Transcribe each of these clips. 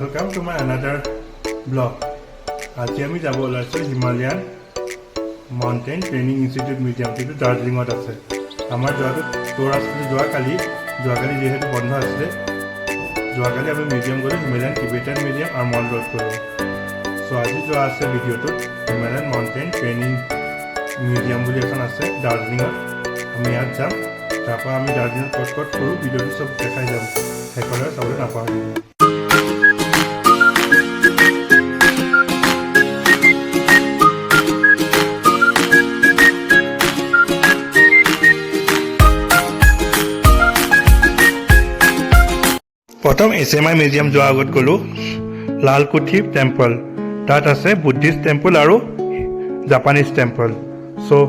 Welcome to my another blog. আজি আমি যাব ওলাইছোঁ Himalayan mountain training institute museum, যিটো দাৰ্জিলিঙত আছে। আমাৰ যোৱাটো ট'ৰ আছিলে যোৱাকালি যিহেতু বন্ধ আছিলে, যোৱাকালি আমি মিউজিয়াম গ'লোঁ, হিমালয়ান টিবেটান মিউজিয়াম আৰু মল ৰোড গ'লোঁ। চ' আজি যোৱা আছে ভিডিঅ'টোত হিমালয়ান মাউণ্টেইন ট্ৰেইনিং মিউজিয়াম বুলি এখন আছে দাৰ্জিলিঙত। আমি ইয়াত যাম, তাৰপৰা আমি দাৰ্জিলিঙত ক'ত ক'ত কৰোঁ ভিডিঅ'টো চব দেখাই যাম, শেষলৈ চাবলৈ নাপাহৰিব। প্ৰথম SMI মিউজিয়াম যোৱাৰ আগত গ'লোঁ লালকুঠি টেম্পল। তাত আছে বুদ্ধিষ্ট টেম্পল আৰু জাপানিজ টেম্পল। চ'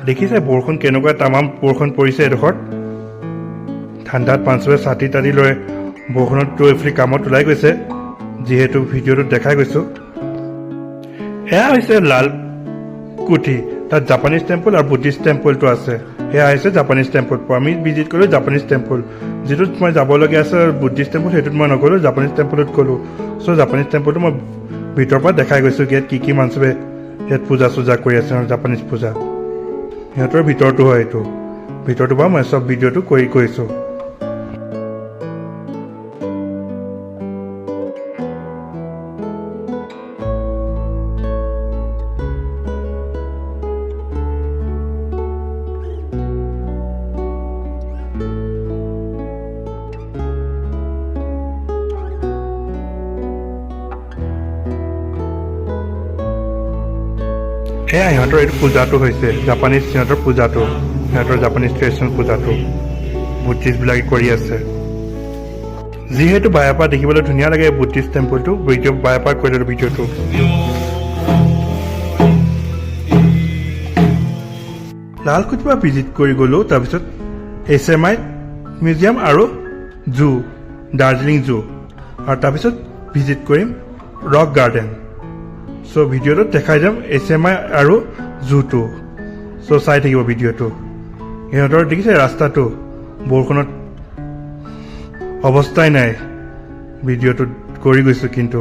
দেখিছে বৰষুণ কেনেকুৱা তামাম বৰষুণ পৰিছে এডোখৰত। ঠাণ্ডাত মানুহবোৰে ছাতি তাতি লৈ বৰষুণত ৰৈ ফুৰি কামত ওলাই গৈছে, যিহেতু ভিডিঅ'টোত দেখাই গৈছোঁ। এয়া হৈছে লালকুঠি, তাত জাপানিজ টেম্পল আৰু বুদ্ধিষ্ট টেম্পলটো আছে। সেয়া হৈছে জাপানিজ টেম্পল। আমি ভিজিট কৰিলোঁ জাপানিজ টেম্পল। যিটোত মই যাবলগীয়া আছে বুদ্ধিষ্ট টেম্পল, সেইটোত মই নগ'লোঁ, জাপানিজ টেম্পলত গ'লোঁ। চ' জাপানিজ টেম্পলটো মই ভিতৰৰ পৰা দেখাই গৈছোঁ, ইয়াত কি মানুহবোৰে ইয়াত পূজা চূজা কৰি আছে, জাপানিজ পূজা। সিহঁতৰ ভিতৰটো হয় এইটো, ভিতৰটো পৰা মই চব ভিডিঅ'টো কৰি গৈছোঁ। এয়া সিহঁতৰ এইটো পূজাটো হৈছে জাপানিজ, সিহঁতৰ পূজাটো, সিহঁতৰ জাপানিজ ট্ৰেডিশ্যনেল পূজাটো বুদ্ধিষ্টবিলাকে কৰি আছে। যিহেতু বাহিৰৰ পৰা দেখিবলৈ ধুনীয়া লাগে বুদ্ধিষ্ট টেম্পলটো, বাহিৰৰ পৰা কৰি ল'লোঁ ভিডিঅ'টো। লালকুটিৰ পৰা ভিজিট কৰি গ'লোঁ, তাৰপিছত SMI মিউজিয়াম আৰু জু, দাৰ্জিলিং জু, আৰু তাৰপিছত ভিজিট কৰিম ৰক গাৰ্ডেন। চ' ভিডিঅ'টোত দেখাই যাম SMI আৰু জুটো। চ' চাই থাকিব ভিডিঅ'টো। সিহঁতৰ দেখিছে ৰাস্তাটো বৰষুণত অৱস্থাই নাই, ভিডিঅ'টোত কৰি গৈছোঁ। কিন্তু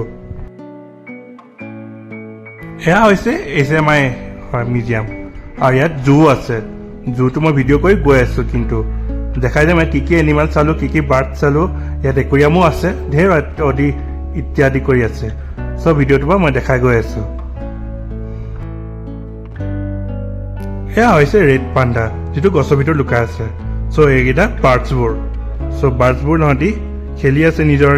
এয়া হৈছে SMI হয় মিউজিয়াম, আৰু ইয়াত জু আছে। জুটো মই ভিডিঅ' কৰি গৈ আছোঁ, কিন্তু দেখাই যাম ইয়াত কি এনিমেল চালোঁ, কি বাৰ্ড চালোঁ। ইয়াত একুৰিয়ামো আছে, ঢেৰ অদি ইত্যাদি কৰি আছে। চ' ভিডিঅ'টোৰ পৰা মই দেখাই গৈ আছোঁ। এয়া হৈছে ৰেড পাণ্ডা, যিটো গছৰ ভিতৰত লুকাই আছে। চ' এইকেইটা বাৰ্ডছবোৰ। চ' বাৰ্ডছবোৰ সিহঁতি খেলি আছে, নিজৰ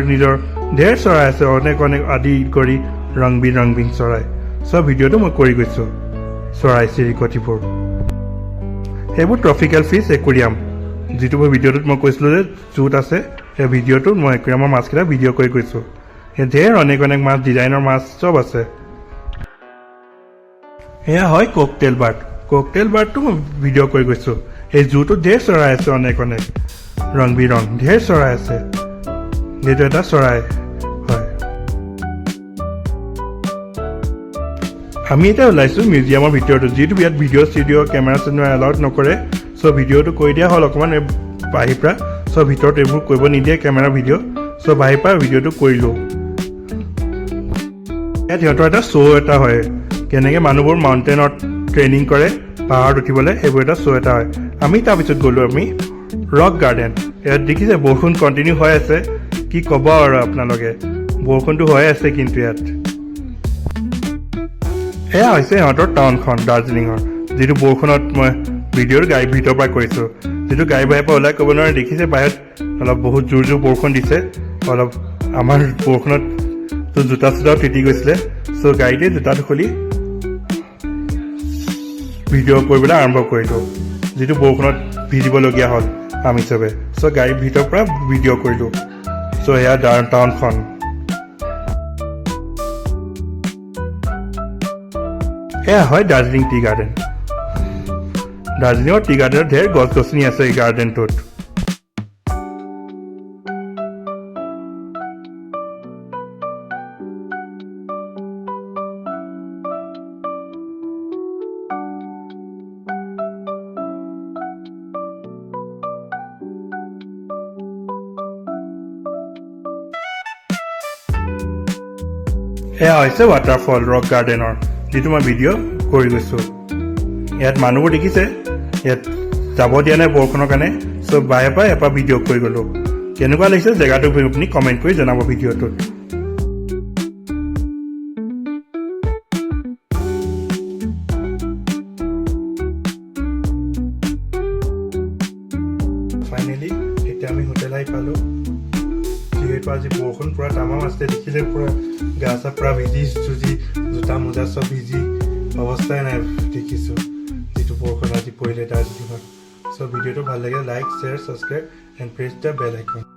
ঢেৰ চৰাই আছে, অনেক আদি কৰি ৰং বিৰং চৰাই। চ' ভিডিঅ'টো মই কৰি গৈছোঁ। চৰাই চিৰিকটিবোৰ সেইবোৰ ট্ৰপিকেল ফিছ একুৰিয়াম, যিটো মই ভিডিঅ'টোত মই কৈছিলোঁ যে জুত আছে। সেই ভিডিঅ'টোত মই একুৰিয়ামৰ মাছকেইটা ভিডিঅ' কৰি গৈছোঁ। ঢেৰ অনেক মাছ, ডিজাইনৰ মাছ চব আছে। এয়া হয় ককটেল বাৰ্ড। ককটেল বাৰ্ডটো মই ভিডিঅ' কৰি গৈছোঁ। এই জুটোত ঢেৰ চৰাই আছে, অনেক ৰং বিৰং ঢেৰ চৰাই আছে। এইটো এটা চৰাই হয়। আমি এতিয়া ওলাইছোঁ মিউজিয়ামৰ ভিতৰতো, যিটো ইয়াত ভিডিঅ' কেমেৰা চেমেৰা এলাউড নকৰে। চ' ভিডিঅ'টো কৰি দিয়া হ'ল অকণমান বাহিৰ পৰা। চ' ভিতৰত এইবোৰ কৰিব নিদিয়ে কেমেৰা ভিডিঅ'। চ' বাহিৰ পৰা ভিডিঅ'টো কৰিলোঁ। ইয়াত সিহঁতৰ এটা শ্ব' এটা হয়, কেনেকৈ মানুহবোৰ মাউণ্টেইনত ট্ৰেইনিং কৰে পাহাৰত উঠিবলৈ, সেইবোৰ এটা শ্ব' এটা হয়। আমি তাৰপিছত গ'লোঁ আমি ৰক গাৰ্ডেন। ইয়াত দেখিছে বৰষুণ কণ্টিনিউ হৈ আছে, কি ক'ব আৰু আপোনালোকে, বৰষুণটো হৈ আছে। কিন্তু ইয়াত এয়া হৈছে সিহঁতৰ টাউনখন দাৰ্জিলিঙৰ, যিটো বৰষুণত মই ভিডিঅ'ৰ গাড়ীৰ ভিতৰৰ পৰা কৰিছোঁ। যিটো গাড়ী বাহিৰৰ পৰা ওলাই ক'ব নোৱাৰে, দেখিছে বাহিৰত অলপ বহুত জোৰ বৰষুণ দিছে। অলপ আমাৰ বৰষুণত জোতা চোতাও তিতি গৈছিলে। চ' গাড়ীতে জোতাটো খুলি ভিডিঅ' কৰিবলৈ আৰম্ভ কৰিলোঁ, যিটো বৰষুণত ভিজিবলগীয়া হ'ল আমি চবে। চ' গাড়ীৰ ভিতৰৰ পৰা ভিডিঅ' কৰিলোঁ। চ' এয়া টাউনখন। এয়া হয় দাৰ্জিলিং টি গাৰ্ডেন। দাৰ্জিলিঙৰ টি গাৰ্ডেনত ঢেৰ গছ গছনি আছে এই গাৰ্ডেনটোত। এয়া হৈছে ৱাটাৰফল ৰক গাৰ্ডেনৰ যিটো মই ভিডিঅ' কৰি গৈছোঁ ইয়াত মানুহবোৰ দেখিছে ইয়াত যাব দিয়া নাই বৰষুণৰ কাৰণে চ' বায়ে বায়ে এপাৰ ভিডিঅ' কৰি গ'লোঁ কেনেকুৱা লাগিছে জেগাটো আপুনি কমেণ্ট কৰি জনাব ভিডিঅ'টোত ফাইনেলি এতিয়া আমি হোটেল আহি পালোঁ যিহেতু আজি বৰষুণ পূৰা তামাম আছিলে দেখিলে পূৰা গা চা পূৰা ভিজি চুজি জোতা মোজা চব ভিজি অৱস্থাই নাই দেখিছোঁ যিটো বৰষুণ আজি পৰিলে দাৰ্জিলিঙত চ' ভিডিঅ'টো ভাল লাগে like share subscribe and press the bell icon